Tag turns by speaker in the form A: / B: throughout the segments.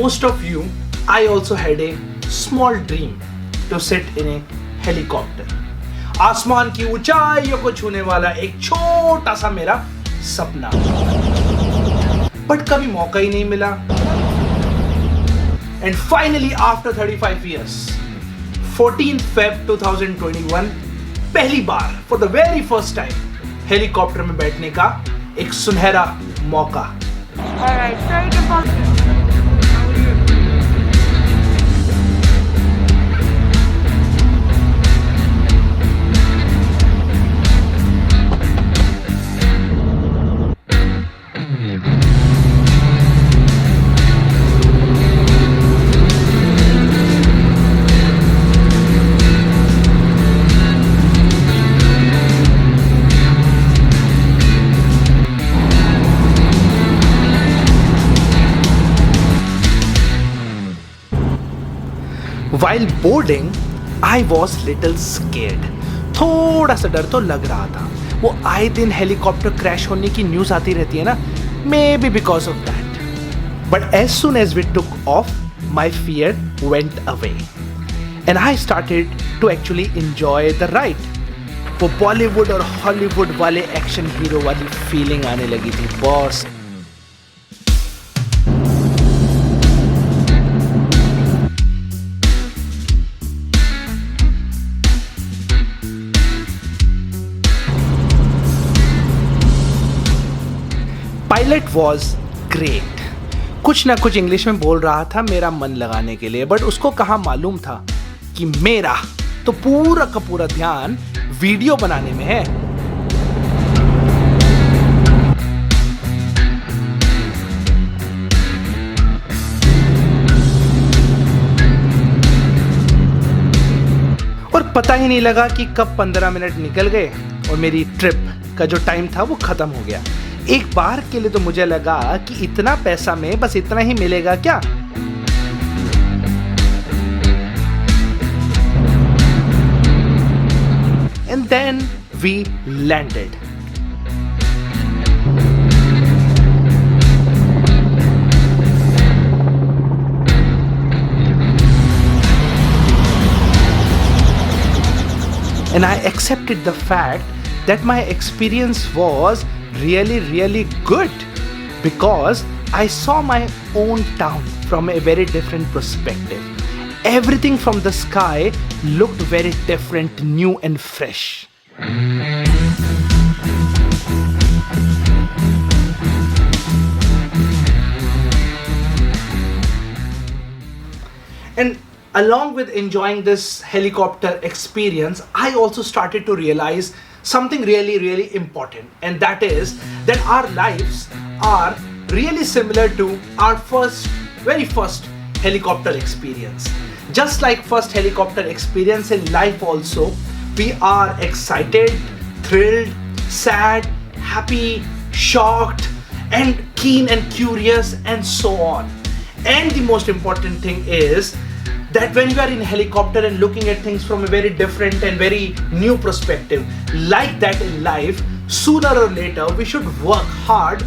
A: most of you, I also had a small dream to sit in a helicopter. आसमान की ऊंचाइयों को छूने वाला एक छोटा सा मेरा सपना, बट कभी मौका ही नहीं मिला. And finally, after 35 years, 14th Feb 2021, पहली बार for the very first time helicopter में बैठने का एक सुनहरा मौका.
B: Alright, straight and positive.
A: While boarding, I was little scared. थोड़ा सा डर तो लग रहा था. वो आए दिन हेलीकॉप्टर क्रैश होने की न्यूज़ आती रहती है ना. Maybe because of that. But as soon as we took off, my fear went away, and I started to actually enjoy the ride. वो बॉलीवुड और हॉलीवुड वाले एक्शन हीरो वाली फीलिंग आने लगी थी बॉस. Pilot was great. कुछ ना कुछ इंग्लिश में बोल रहा था मेरा मन लगाने के लिए, बट उसको कहाँ मालूम था कि मेरा तो पूरा का पूरा ध्यान वीडियो बनाने में है. और पता ही नहीं लगा कि कब 15 मिनट निकल गए और मेरी ट्रिप का जो टाइम था वो खत्म हो गया. एक बार के लिए तो मुझे लगा कि इतना पैसा में बस इतना ही मिलेगा क्या. And then we landed. And I accepted the fact that my experience was really good, because I saw my own town from a very different perspective. Everything from the sky looked very different, new and fresh. And along with enjoying this helicopter experience, I also started to realize something really important, and that is that our lives are really similar to our very first helicopter experience. Just like first helicopter experience in life also, we are excited, thrilled, sad, happy, shocked, and keen and curious, and so on. And the most important thing is that when you are in helicopter and looking at things from a very different and very new perspective, like that in life, sooner or later we should work hard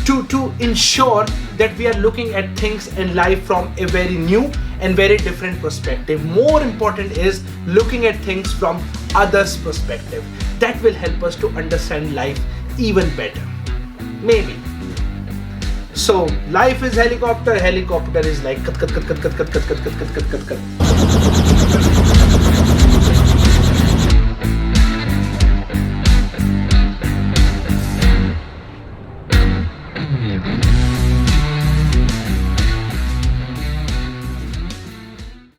A: to ensure that we are looking at things in life from a very new and very different perspective. More important is looking at things from others' perspective. That will help us to understand life even better. Maybe. So life is helicopter is like cut.